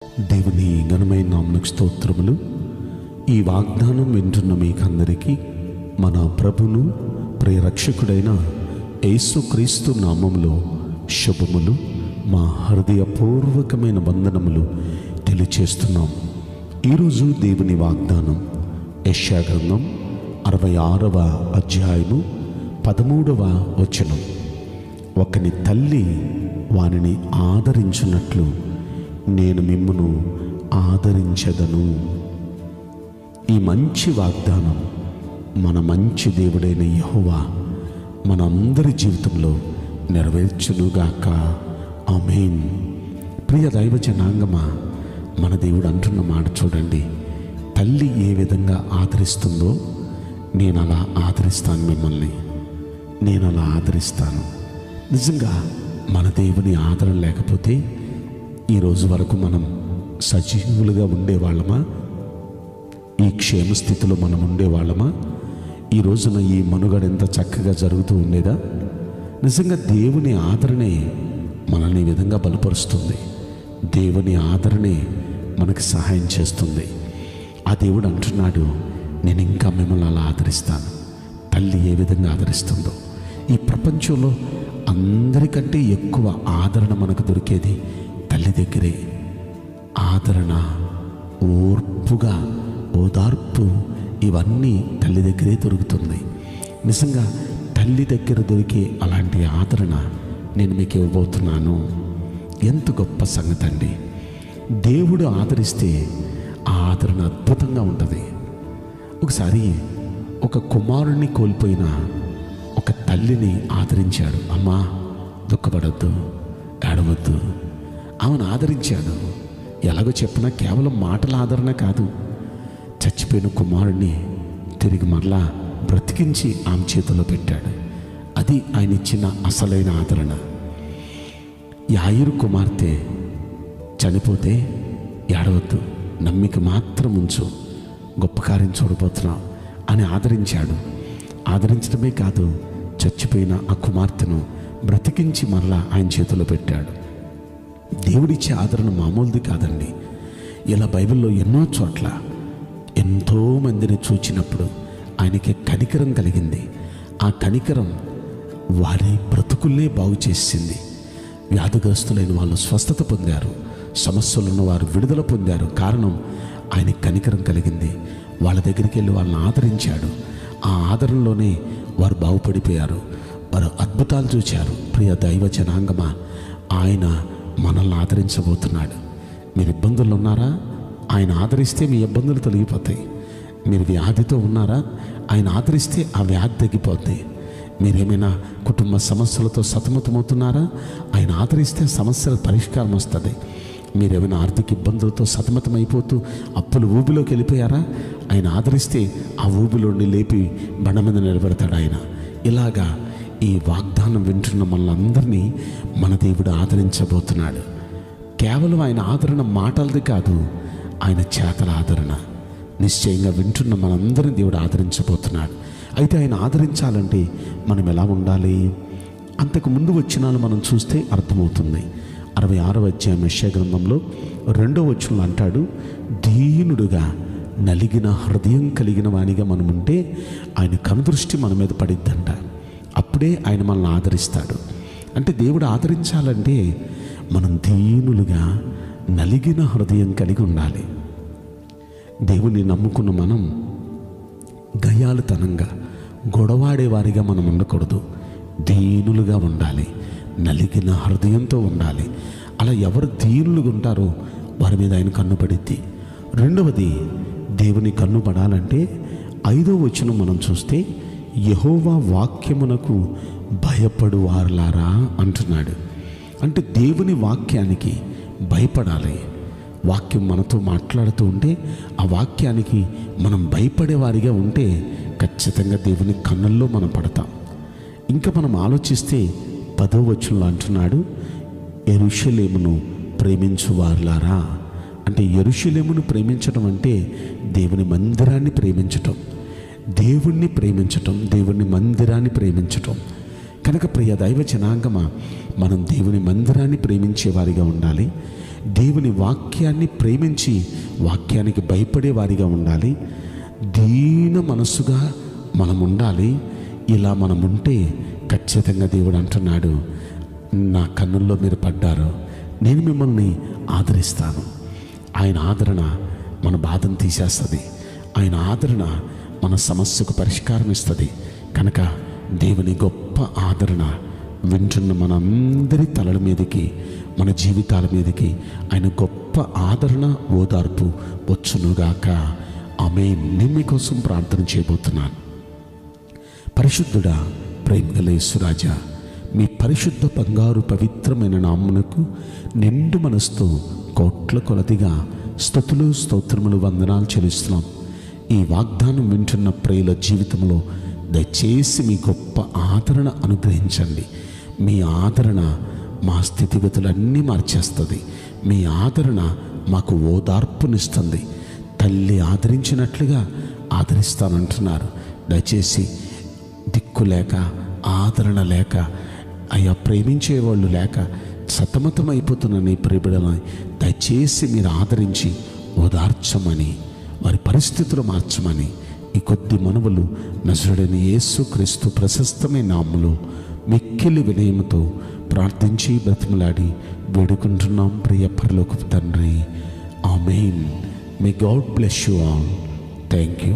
దేవుని ఘనమైన నామమునకు స్తోత్రములు. ఈ వాగ్దానం వింటున్న మీకందరికీ మన ప్రభును ప్రియరక్షకుడైన యేసుక్రీస్తు నామములో శుభములు, మా హృదయపూర్వకమైన వందనములు తెలియచేస్తున్నాం. ఈరోజు దేవుని వాగ్దానం యెషయా గ్రంథం 66వ అధ్యాయము 13వ వచనం. ఒకని తల్లి వానిని ఆదరించున్నట్లు నేను మిమ్మును ఆదరించెదను. ఈ మంచి వాగ్దానం మన మంచి దేవుడైన యెహోవా మనందరి జీవితంలో నెరవేర్చునుగాక. ఆమేన్. ప్రియ దైవ జనాంగమా, మన దేవుడు అంటున్న మాట చూడండి. తల్లి ఏ విధంగా ఆదరిస్తుందో నేను అలా ఆదరిస్తాను, మిమ్మల్ని నేను అలా ఆదరిస్తాను. నిజంగా మన దేవుని ఆదరణ లేకపోతే ఈరోజు వరకు మనం సజీవులుగా ఉండేవాళ్ళమా? ఈ క్షేమస్థితిలో మనం ఉండేవాళ్ళమా? ఈ రోజున ఈ మనుగడ ఎంత చక్కగా జరుగుతూ ఉండేదా? నిజంగా దేవుని ఆదరణే మనల్ని ఈ విధంగా బలపరుస్తుంది. దేవుని ఆదరణే మనకు సహాయం చేస్తుంది. ఆ దేవుడు అంటున్నాడు, నేను ఇంకా మిమ్మల్ని అలా ఆదరిస్తాను. తల్లి ఏ విధంగా ఆదరిస్తుందో, ఈ ప్రపంచంలో అందరికంటే ఎక్కువ ఆదరణ మనకు దొరికేది తల్లి దగ్గరే. ఆదరణ, ఓర్పుగా ఓదార్పు, ఇవన్నీ తల్లి దగ్గరే దొరుకుతుంది. నిజంగా తల్లి దగ్గర దొరికే అలాంటి ఆదరణ నేను మీకు ఇవ్వబోతున్నాను. ఎంత గొప్ప సంగతి అండి! దేవుడు ఆదరిస్తే ఆ ఆదరణ అద్భుతంగా ఉంటుంది. ఒకసారి ఒక కుమారుణ్ణి కోల్పోయిన ఒక తల్లిని ఆదరించాడు. అమ్మా, దుఃఖపడద్దు, ఏడవద్దు. ఆమెను ఆదరించాడు. ఎలాగో చెప్పినా కేవలం మాటల ఆదరణ కాదు, చచ్చిపోయిన కుమారుడిని తిరిగి మరలా బ్రతికించి ఆమె చేతిలో పెట్టాడు. అది ఆయన ఇచ్చిన అసలైన ఆదరణ. యాయిరు కుమార్తె చనిపోతే ఏడవద్దు, నమ్మిక మాత్రం ఉంచు, గొప్ప కార్యం చూడబోతున్నావు అని ఆదరించాడు. ఆదరించడమే కాదు, చచ్చిపోయిన ఆ కుమార్తెను బ్రతికించి మరలా ఆయన చేతిలో పెట్టాడు. దేవుడిచ్చే ఆదరణ మామూలుది కాదండి. ఇలా బైబిల్లో ఎన్నో చోట్ల ఎంతోమందిని చూచినప్పుడు ఆయనకి కనికరం కలిగింది. ఆ కనికరం వారి బ్రతుకుల్నే బాగు చేసింది. వ్యాధిగ్రస్తులైన వాళ్ళు స్వస్థత పొందారు, సమస్యలున్న వారు విడుదల పొందారు. కారణం ఆయన కనికరం కలిగింది. వాళ్ళ దగ్గరికి వెళ్ళి వాళ్ళని ఆదరించాడు. ఆ ఆదరణలోనే వారు బాగుపడిపోయారు, వారు అద్భుతాలు చూచారు. ప్రియ దైవ జనాంగమా, ఆయన మనల్ని ఆదరించబోతున్నాడు. మీరు ఇబ్బందులు ఉన్నారా? ఆయన ఆదరిస్తే మీ ఇబ్బందులు తొలగిపోతాయి. మీరు వ్యాధితో ఉన్నారా? ఆయన ఆదరిస్తే ఆ వ్యాధి తగ్గిపోద్ది. మీరేమైనా కుటుంబ సమస్యలతో సతమతమవుతున్నారా? ఆయన ఆదరిస్తే సమస్యల పరిష్కారం వస్తుంది. మీరేమైనా ఆర్థిక ఇబ్బందులతో సతమతమైపోతూ అప్పులు ఊబిలోకి వెళ్ళిపోయారా? ఆయన ఆదరిస్తే ఆ ఊబిలోని లేపి బండ మీద నిలబెడతాడు ఆయన. ఇలాగా ఈ వాగ్దానం వింటున్న మనందరినీ మన దేవుడు ఆదరించబోతున్నాడు. కేవలం ఆయన ఆదరణ మాటలది కాదు, ఆయన చేతల ఆదరణ. నిశ్చయంగా వింటున్న మనందరినీ దేవుడు ఆదరించబోతున్నాడు. అయితే ఆయన ఆదరించాలంటే మనం ఎలా ఉండాలి? అంతకు ముందు వచనాలు మనం చూస్తే అర్థమవుతుంది. 66వ అధ్యాయం యెషయా గ్రంథంలో 2వ వచనంలో అంటాడు, దీనుడుగా నలిగిన హృదయం కలిగిన వానిగా మనం ఉంటే ఆయన కనుదృష్టి మన మీద పడిద్దంట. అప్పుడే ఆయన మనల్ని ఆదరిస్తాడు. అంటే దేవుడు ఆదరించాలంటే మనం దీనులుగా నలిగిన హృదయం కలిగి ఉండాలి. దేవుని నమ్ముకున్న మనం గయ్యాళితనంగా గొడవాడేవారిగా మనం ఉండకూడదు. దీనులుగా ఉండాలి, నలిగిన హృదయంతో ఉండాలి. అలా ఎవరు దీనులుగా ఉంటారో వారి మీద ఆయన కన్ను పడిద్ది. రెండవది, దేవుని కన్ను పడాలంటే 5వ వచనం మనం చూస్తే, యెహోవా వాక్యమునకు భయపడు వారులారా అంటున్నాడు. అంటే దేవుని వాక్యానికి భయపడాలి. వాక్యం మనతో మాట్లాడుతూ ఉంటే ఆ వాక్యానికి మనం భయపడేవారిగా ఉంటే ఖచ్చితంగా దేవుని కన్నుల్లో మనం పడతాం. ఇంకా మనం ఆలోచిస్తే 10వ వచనంలో అంటున్నాడు, యెరూషలేమును ప్రేమించు వారులారా. అంటే యెరూషలేమును ప్రేమించడం అంటే దేవుని మందిరాన్ని ప్రేమించటం, దేవుణ్ణి ప్రేమించటం, దేవుని మందిరాన్ని ప్రేమించటం. కనుక ప్రియ దైవ జనాంగమా, మనం దేవుని మందిరాన్ని ప్రేమించే వారిగా ఉండాలి. దేవుని వాక్యాన్ని ప్రేమించి వాక్యానికి భయపడే వారిగా ఉండాలి. దీన మనస్సుగా మనం ఉండాలి. ఇలా మనం ఉంటే ఖచ్చితంగా దేవుడు అంటున్నాడు, నా కన్నుల్లో మీరు పడ్డారు, నేను మిమ్మల్ని ఆదరిస్తాను. ఆయన ఆదరణ మన బాధను తీసేస్తుంది. ఆయన ఆదరణ మన సమస్యకు పరిష్కారం ఇస్తుంది. కనుక దేవుని గొప్ప ఆదరణ వింటున్న మనందరి తలల మీదకి, మన జీవితాల మీదకి ఆయన గొప్ప ఆదరణ, ఓదార్పు వచ్చునుగాక. ఆమేన్. నేను మీకోసం ప్రార్థన చేయబోతున్నాను. పరిశుద్ధుడా, ప్రేమగల యేసురాజా, మీ పరిశుద్ధ బంగారు పవిత్రమైన నామమునకు నిండు మనసుతో కోట్ల కొలదిగా స్తుతులు, స్తోత్రములు, వందనాలు చెల్లిస్తున్నాం. ఈ వాగ్దానం వింటున్న ప్రియుల జీవితంలో దయచేసి మీ గొప్ప ఆదరణ అనుగ్రహించండి. మీ ఆదరణ మా స్థితిగతులన్నీ మార్చేస్తుంది. మీ ఆదరణ మాకు ఓదార్పునిస్తుంది. తల్లి ఆదరించినట్లుగా ఆదరిస్తానంటున్నారు. దయచేసి దిక్కు లేక, ఆదరణ లేక, అయ్యా ప్రేమించేవాళ్ళు లేక సతమతమైపోతున్న నీ ప్రియబిడలని దయచేసి మీరు ఆదరించి ఓదార్చమని, వారి పరిస్థితులు మార్చమని ఈ కొద్ది మనవులు నజరుడైన యేసుక్రీస్తు ప్రశస్తమైన నామములో మిక్కిలి వినయముతో ప్రార్థించి బ్రతిమలాడి వేడుకుంటున్నాం ప్రియ పరలోకపు తండ్రి. ఆమేన్. May God bless you all. Thank you.